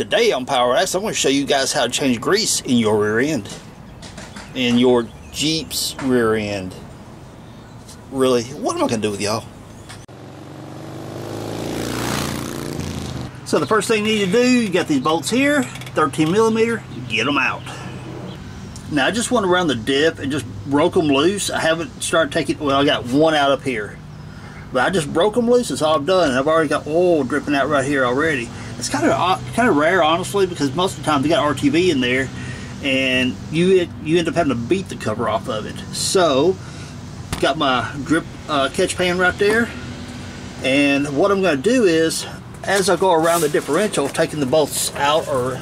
Today on Power X, I'm going to show you guys how to change grease in your rear end. In your Jeep's rear end. Really, what am I going to do with y'all? So the first thing you need to do, you got these bolts here, 13mm, get them out. Now I just went around the diff and just broke them loose. I haven't started taking, well, I got one out up here. But I just broke them loose, that's all I've done. I've already got oil dripping out right here already. It's kind of rare, honestly, because most of the time they got RTV in there, and you end up having to beat the cover off of it. So, got my drip catch pan right there, and what I'm going to do is, as I go around the differential, taking the bolts out or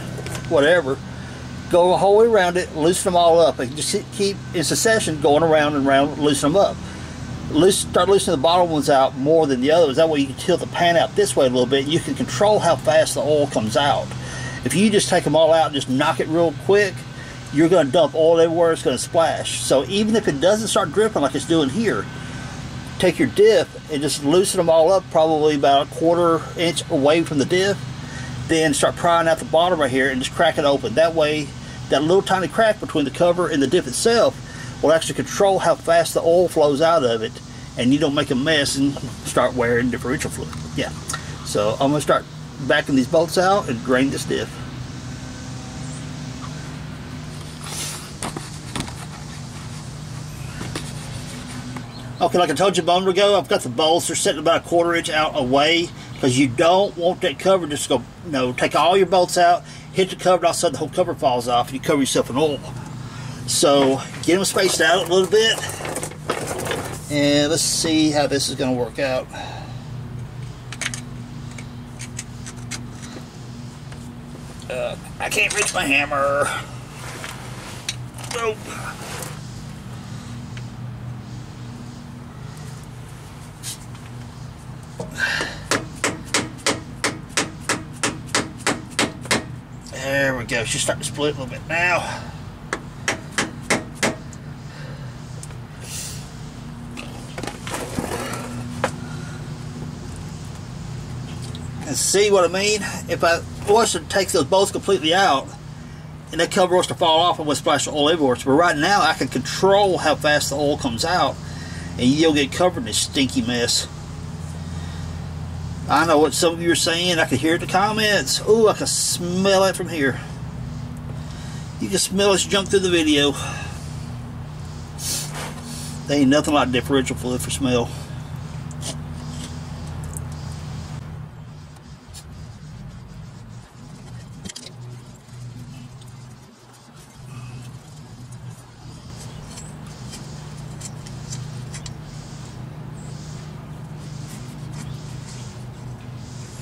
whatever, go the whole way around it, loosen them all up, and just keep in succession going around and around, loosen them up. Start loosening the bottom ones out more than the others. That way you can tilt the pan out this way a little bit. You can control how fast the oil comes out. If you just take them all out and just knock it real quick, you're going to dump oil everywhere. It's going to splash. So even if it doesn't start dripping like it's doing here, take your diff and just loosen them all up, probably about a 1/4 inch away from the diff. Then start prying out the bottom right here and just crack it open. That way, that little tiny crack between the cover and the diff itself will actually control how fast the oil flows out of it, and you don't make a mess and start wearing differential fluid. Yeah. So I'm going to start backing these bolts out and drain this diff. Okay, like I told you a moment ago, I've got the bolts. They're sitting about a 1/4 inch out away, because you don't want that cover just to go, you know, take all your bolts out, hit the cover, and all of a sudden the whole cover falls off and you cover yourself in oil. So get them spaced out a little bit, and let's see how this is going to work out. I can't reach my hammer. Nope. There we go. She's starting to split a little bit now. And see what I mean? If I was to take those bolts completely out and that cover was to fall off, I would splash the oil everywhere. But right now I can control how fast the oil comes out, and you'll get covered in this stinky mess. I know what some of you are saying. I can hear it in the comments. Ooh, I can smell it from here. You can smell this junk through the video. There ain't nothing like differential fluid for smell.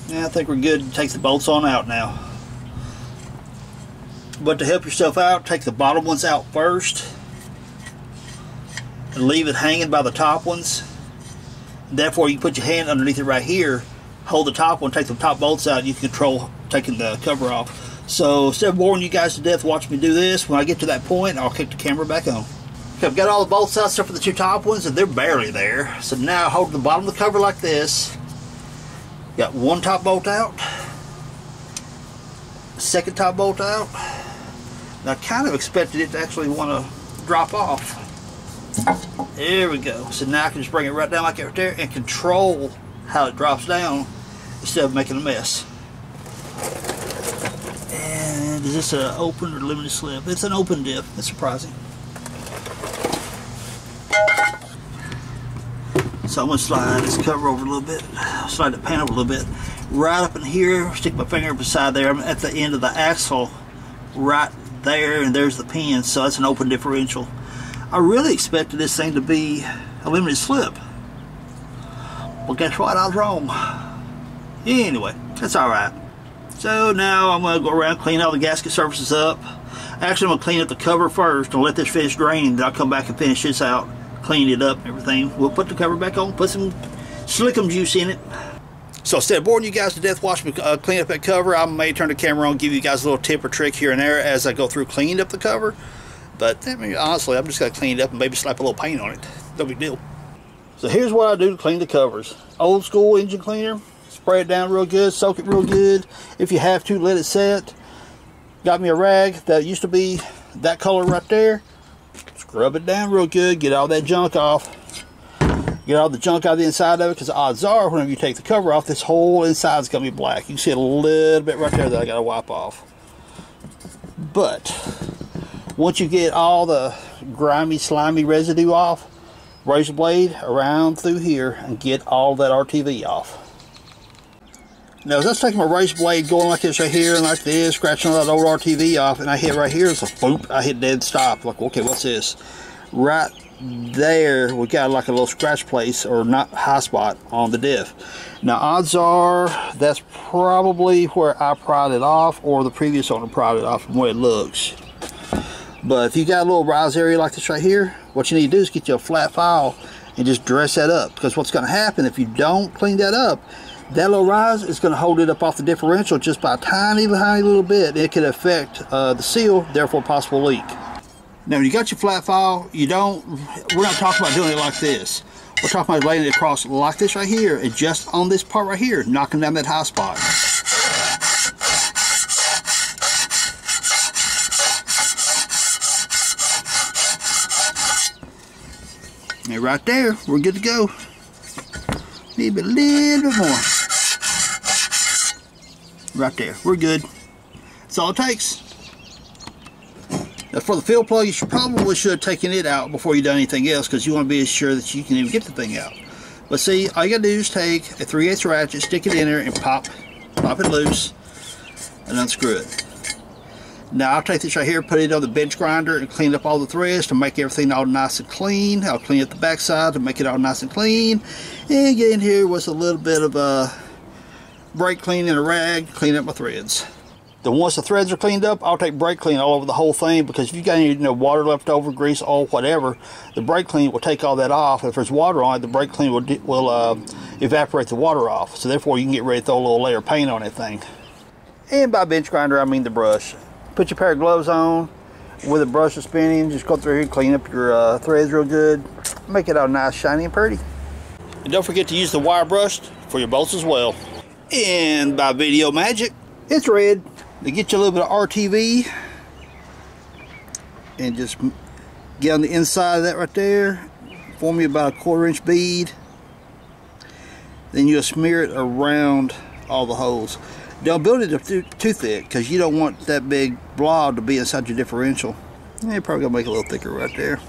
Yeah, I think we're good to take the bolts on out now. But to help yourself out, take the bottom ones out first and leave it hanging by the top ones. Therefore, you put your hand underneath it right here, hold the top one, take the top bolts out, and you can control taking the cover off. So instead of boring you guys to death watching me do this, when I get to that point, I'll kick the camera back on. Okay, I've got all the bolts out except for the two top ones, and they're barely there. So now I hold the bottom of the cover like this. Got one top bolt out, second top bolt out. And I kind of expected it to actually want to drop off. There we go. So now I can just bring it right down like that right there and control how it drops down instead of making a mess. And is this an open or limited slip? It's an open diff. That's surprising. So I'm going to slide this cover over a little bit, slide the pan over a little bit, right up in here, stick my finger beside there. I'm at the end of the axle, right there, and there's the pin, so that's an open differential. I really expected this thing to be a limited slip. Well, guess what? I was wrong. Anyway, that's alright. So now I'm going to go around, clean all the gasket surfaces up. Actually, I'm going to clean up the cover first and let this finish draining, then I'll come back and finish this out. Clean it up and everything. We'll put the cover back on, put some slickum juice in it. So instead of boring you guys to death watching me clean up that cover, I may turn the camera on, give you guys a little tip or trick here and there as I go through cleaning up the cover. But I mean, honestly, I'm just going to clean it up and maybe slap a little paint on it. No big deal. So here's what I do to clean the covers. Old school engine cleaner. Spray it down real good, soak it real good. If you have to, let it set. Got me a rag that used to be that color right there. Scrub it down real good, get all that junk off. Get all the junk out of the inside of it, because the odds are whenever you take the cover off, this whole inside is going to be black. You can see a little bit right there that I got to wipe off. But once you get all the grimy, slimy residue off, razor blade around through here and get all that RTV off. Now, as I was taking my razor blade going like this right here and like this, scratching all that old RTV off, and I hit right here, it's a boop, I hit dead stop. Like, okay, what's this? Right there, we got like a little scratch place or not high spot on the diff. Now, odds are that's probably where I pried it off, or the previous owner pried it off from where it looks. But if you got a little rise area like this right here, what you need to do is get you a flat file and just dress that up. Because what's going to happen if you don't clean that up, that little rise is going to hold it up off the differential just by a tiny little bit. It could affect the seal, therefore possible leak. Now, when you got your flat file, we're not talking about doing it like this. We're talking about laying it across like this right here, and just on this part right here, knocking down that high spot. And right there, we're good to go. Maybe a little bit more. Right there, we're good. That's all it takes. Now, for the fill plug, you probably should have taken it out before you done anything else, because you want to be sure that you can even get the thing out. But see, all you gotta do is take a 3/8 ratchet, stick it in there, and pop it loose, and unscrew it. Now, I'll take this right here, put it on the bench grinder, and clean up all the threads to make everything all nice and clean. I'll clean up the back side to make it all nice and clean, and get in here with a little bit of a brake clean and a rag, clean up my threads. Then once the threads are cleaned up, I'll take brake clean all over the whole thing, because if you got any water left over, grease, oil, whatever, the brake clean will take all that off. If there's water on it, the brake clean will evaporate the water off. So therefore, you can get ready to throw a little layer of paint on that thing. And by bench grinder, I mean the brush. Put your pair of gloves on with a brush spinning. Just go through here, clean up your threads real good, make it all nice, shiny, and pretty. And don't forget to use the wire brush for your bolts as well. And by video magic, it's red. To get you a little bit of RTV, and just get on the inside of that right there, form you about a 1/4 inch bead. Then you'll smear it around all the holes. Don't build it too thick, because you don't want that big blob to be inside your differential. You're probably gonna make it a little thicker right there.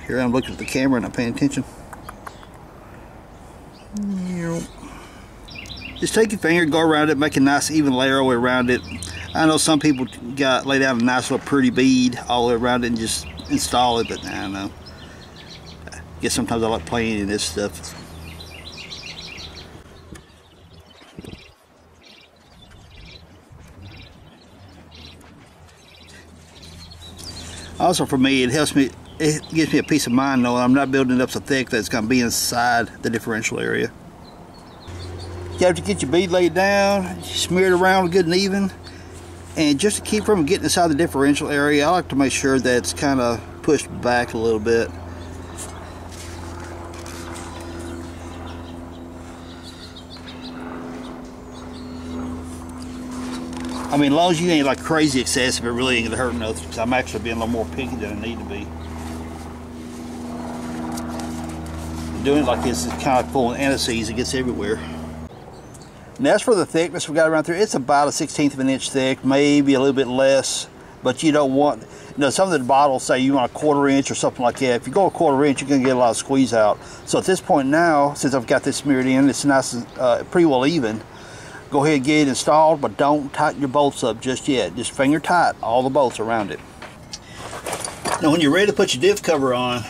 Here I'm looking at the camera and I'm paying attention. Just take your finger, go around it, make a nice even layer all the way around it. I know some people lay down a nice little pretty bead all the way around it and just install it, but I don't know. I guess sometimes I like playing in this stuff. Also for me, it gives me a peace of mind knowing I'm not building it up so thick that it's going to be inside the differential area. You have to get your bead laid down, smear it around good and even, and just to keep from getting inside the differential area, I like to make sure that it's kind of pushed back a little bit. I mean, as long as you ain't like crazy excessive, it really ain't gonna hurt nothing, because I'm actually being a little more picky than I need to be. Doing it like this is kind of pulling anti-seize, it gets everywhere. Now, as for the thickness we got around through, it's about a 1/16 of an inch thick, maybe a little bit less, but you don't want, some of the bottles say you want a 1/4 inch or something like that. If you go a 1/4 inch, you're gonna get a lot of squeeze out. So at this point now, since I've got this smeared in, it's nice and pretty well even. Go ahead and get it installed, but don't tighten your bolts up just yet. Just finger tight all the bolts around it. Now, when you're ready to put your diff cover on,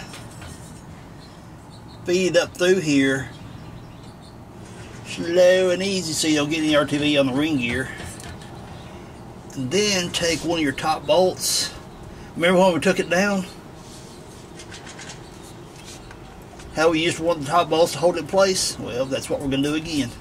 feed it up through here, slow and easy so you don't get any RTV on the ring gear. And then take one of your top bolts. Remember when we took it down? How we used one of the top bolts to hold it in place? Well, that's what we're going to do again.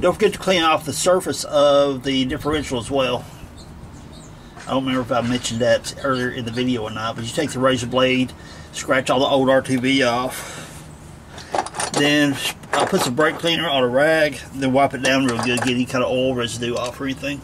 Don't forget to clean off the surface of the differential as well. I don't remember if I mentioned that earlier in the video or not, but you take the razor blade, scratch all the old RTV off, then I'll put some brake cleaner on a rag, then wipe it down real good, get any kind of oil residue off or anything.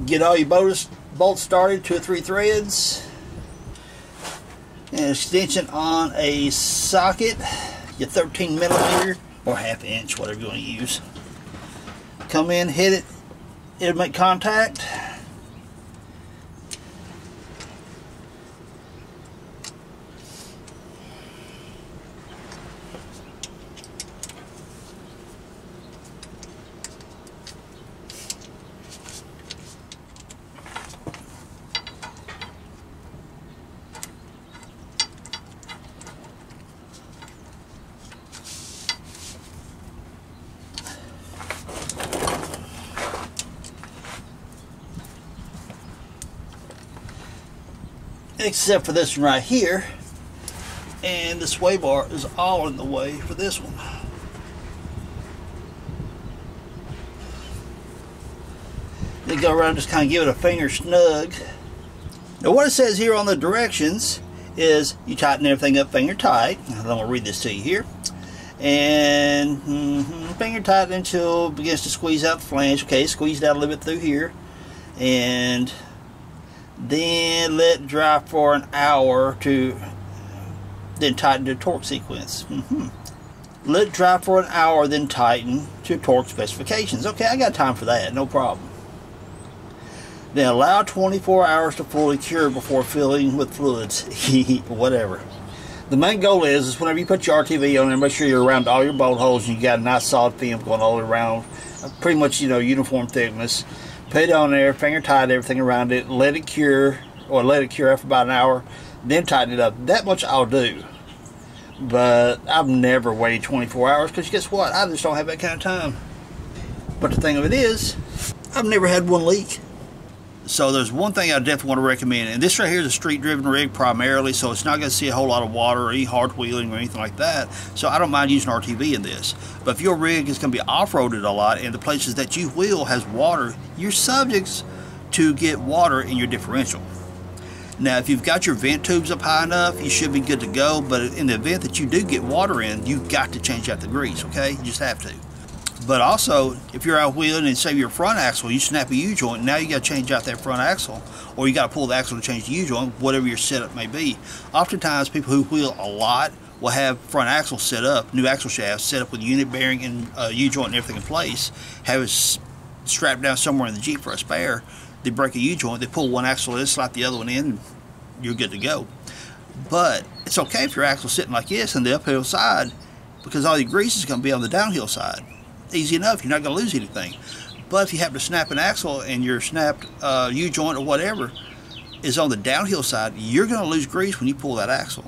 Get all your bolts started, 2 or 3 threads, and an extension on a socket, your 13mm or 1/2 inch, whatever you want to use. Come in, hit it, it'll make contact. Except for this one right here, and the sway bar is all in the way for this one. Then go around and just kind of give it a finger snug. Now what it says here on the directions is you tighten everything up finger tight. I'm going to read this to you here. And finger tight until it begins to squeeze out the flange. Okay, squeeze it out a little bit through here. And then let it dry for an hour to then tighten to torque sequence. Let it dry for an hour, then tighten to torque specifications. Okay, I got time for that, no problem. Then allow 24 hours to fully cure before filling with fluids. Whatever. The main goal is whenever you put your RTV on there, make sure you're around all your bolt holes and you got a nice solid film going all around, pretty much, you know, uniform thickness. Put it on there, finger tight everything around it, let it cure, or let it cure after about an hour, then tighten it up. That much I'll do. But I've never waited 24 hours because guess what? I just don't have that kind of time. But the thing of it is, I've never had one leak. So there's one thing I definitely want to recommend, and this right here is a street-driven rig primarily, so it's not going to see a whole lot of water or any hard wheeling or anything like that. So I don't mind using RTV in this. But if your rig is going to be off-roaded a lot, and the places that you wheel has water, you're subject to get water in your differential. Now, if you've got your vent tubes up high enough, you should be good to go. But in the event that you do get water in, you've got to change out the grease. Okay, you just have to. But also, if you're out wheeling and say your front axle, you snap a U-joint, now you got to change out that front axle, or you got to pull the axle to change the U-joint, whatever your setup may be. Oftentimes, people who wheel a lot will have front axle set up, new axle shafts set up with unit bearing and U-joint and everything in place, have it strapped down somewhere in the Jeep for a spare. They break a U-joint, they pull one axle in, slide the other one in, and you're good to go. But it's okay if your axle's sitting like this on the uphill side, because all your grease is going to be on the downhill side. Easy enough, you're not going to lose anything. But if you happen to snap an axle and your snapped U-joint or whatever is on the downhill side, you're going to lose grease when you pull that axle.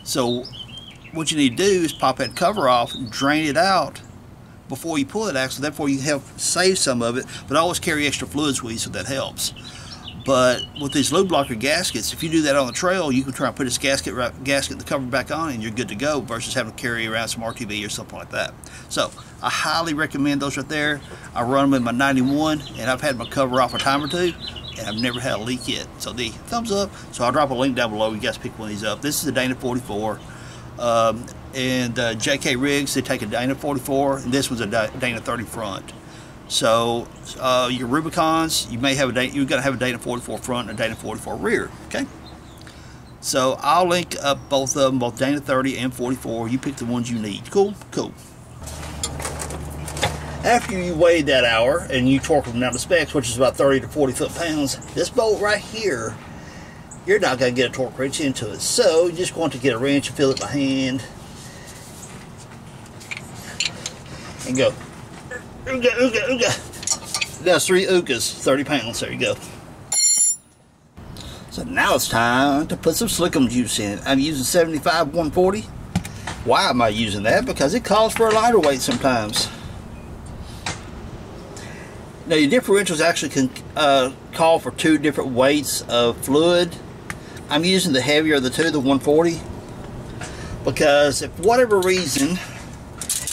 So what you need to do is pop that cover off and drain it out before you pull that axle. Therefore you help save some of it, but always carry extra fluids with you, so that helps. But with these lube blocker gaskets, if you do that on the trail, you can try and put this gasket the cover back on and you're good to go, versus having to carry around some RTV or something like that. So I highly recommend those right there. I run them in my 91 and I've had my cover off a time or two and I've never had a leak yet. So the thumbs up. So I'll drop a link down below. You guys pick one of these up. This is a Dana 44. And JK rigs, they take a Dana 44 and this one's a Dana 30 front. So your Rubicons, you may have you're going to have a Dana 44 front and a Dana 44 rear. Okay. So I'll link up both of them, both Dana 30 and 44. You pick the ones you need. Cool, cool. After you weighed that hour and you torque them down to specs, which is about 30 to 40 foot-pounds, this bolt right here, you're not going to get a torque wrench into it. So you just want to get a wrench and feel it by hand and go. Ooga, ooga, ooga. That's 3 oogas, 30 pounds. There you go. So now it's time to put some slickum juice in. I'm using 75 140. Why am I using that? Because it calls for a lighter weight sometimes. Now your differentials actually can call for 2 different weights of fluid. I'm using the heavier of the two, the 140, because if for whatever reason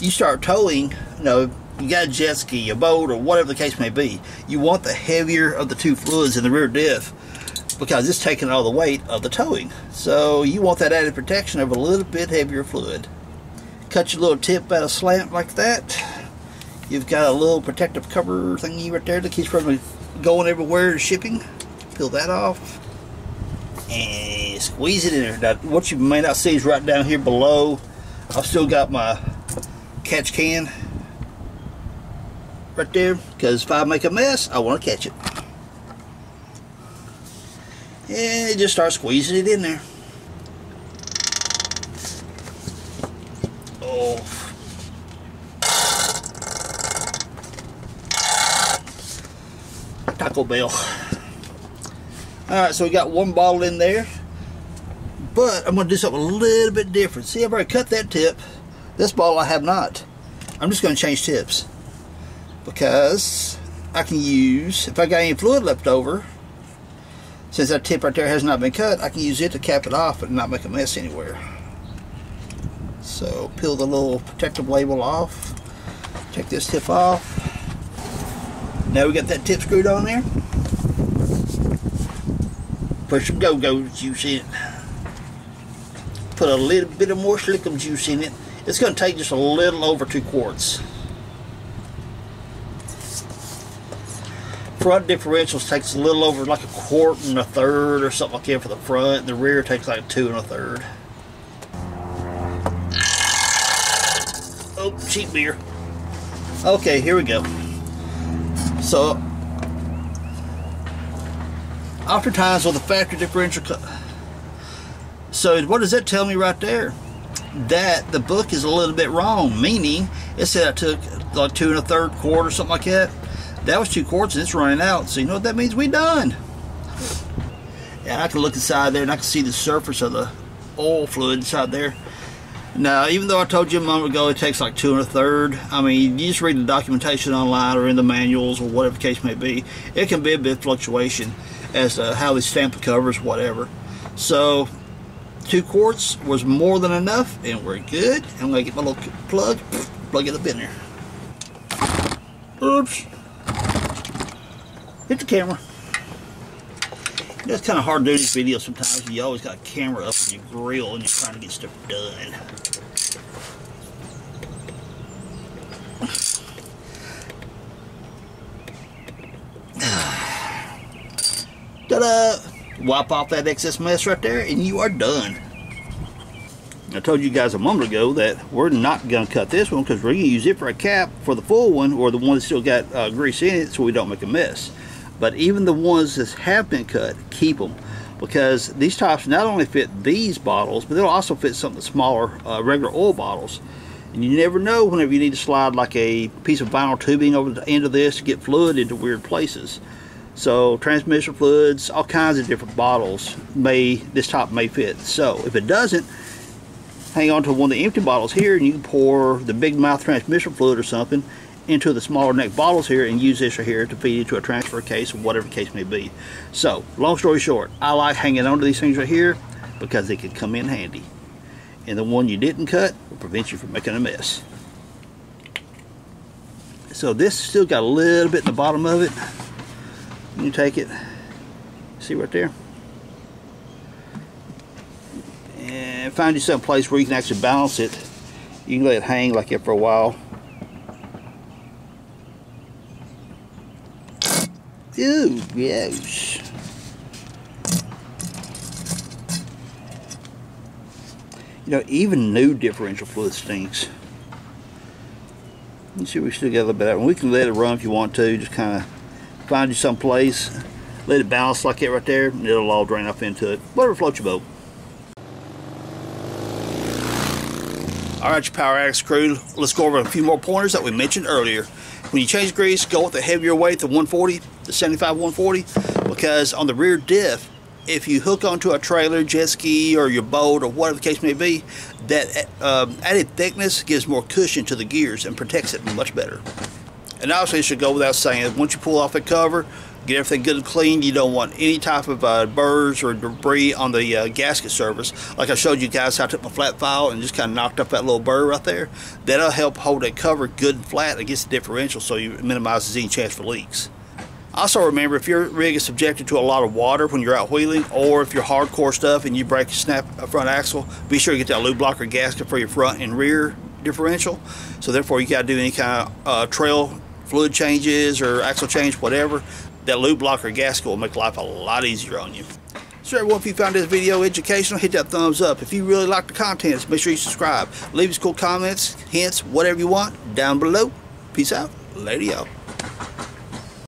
you start towing, you know, you got a jet ski, a boat, or whatever the case may be, you want the heavier of the 2 fluids in the rear diff, because it's taking all the weight of the towing. So you want that added protection of a little bit heavier fluid. Cut your little tip at a slant like that. You've got a little protective cover thingy right there that keeps from going everywhere shipping. Peel that off and squeeze it in there. Now, what you may not see is right down here below, I've still got my catch can right there, because if I make a mess, I want to catch it. And just start squeezing it in there. Oh. Taco Bell. Alright, so we got 1 bottle in there. But I'm going to do something a little bit different. See, I've already cut that tip. This bottle I have not. I'm just going to change tips, because I can use, if I got any fluid left over, since that tip right there has not been cut, I can use it to cap it off and not make a mess anywhere. So peel the little protective label off. Take this tip off. Now we got that tip screwed on there. Put some go-go juice in it. Put a little bit of more slickum juice in it. It's going to take just a little over 2 quarts. Front differentials takes a little over like 1 1/4 or something like that for the front. The rear takes like 2 1/3. Oh, cheap beer. Okay, here we go. So, oftentimes with a factory differential cut. So what does that tell me right there? That the book is a little bit wrong, meaning it said I took like 2 1/3 quart or something like that. That was 2 quarts and it's running out. So you know what that means? We done. And I can look inside there and I can see the surface of the oil fluid inside there. Now, even though I told you a moment ago it takes like 2 1/3, I mean, you just read the documentation online or in the manuals or whatever the case may be, it can be a bit of fluctuation as to how they stamp the covers, whatever. So 2 quarts was more than enough and we're good. I'm going to get my little plug it up in there. Oops. Hit the camera. You know, it's kind of hard to do these videos sometimes. You always got a camera up on your grill and you're trying to get stuff done. Ta-da! Wipe off that excess mess right there and you are done. I told you guys a moment ago that we're not going to cut this one because we're going to use it for a cap for the full one, or the one that's still got grease in it, so we don't make a mess. But even the ones that have been cut, keep them, because these tops not only fit these bottles, but they'll also fit some of the smaller regular oil bottles. And you never know whenever you need to slide like a piece of vinyl tubing over the end of this to get fluid into weird places. So transmission fluids, all kinds of different bottles, this top may fit. So if it doesn't, hang on to one of the empty bottles here and you can pour the big mouth transmission fluid or something into the smaller neck bottles here and use this right here to feed into a transfer case or whatever the case may be. So long story short, I like hanging on to these things right here because they can come in handy, and the one you didn't cut will prevent you from making a mess. So this still got a little bit in the bottom of it. You take it, see right there, and find you some place where you can actually balance it. You can let it hang like that for a while. Ooh, gross. You know, even new differential fluid stinks. You see, we still got a little bit of it. We can let it run if you want to. Just kind of find you some place, let it balance like that right there, and it'll all drain off into it. Whatever floats your boat. Alright, your Power Addicts crew, let's go over a few more pointers that we mentioned earlier. When you change grease, go with the heavier weight, the 140, the 75 140, because on the rear diff, if you hook onto a trailer, jet ski, or your boat, or whatever the case may be, that added thickness gives more cushion to the gears and protects it much better. And obviously it should go without saying, once you pull off the cover, get everything good and clean. You don't want any type of burrs or debris on the gasket surface. Like I showed you guys how I took my flat file and just kind of knocked up that little burr right there. That'll help hold that cover good and flat against the differential, so you minimize any chance for leaks. Also remember, if your rig is subjected to a lot of water when you're out wheeling, or if you're hardcore stuff and you break or snap a front axle, be sure you get that lube blocker gasket for your front and rear differential. So therefore you got to do any kind of trail fluid changes or axle change, whatever. That lube blocker gasket will make life a lot easier on you. So everyone, if you found this video educational, hit that thumbs up. If you really like the content, make sure you subscribe. Leave us cool comments, hints, whatever you want down below. Peace out. Later, y'all.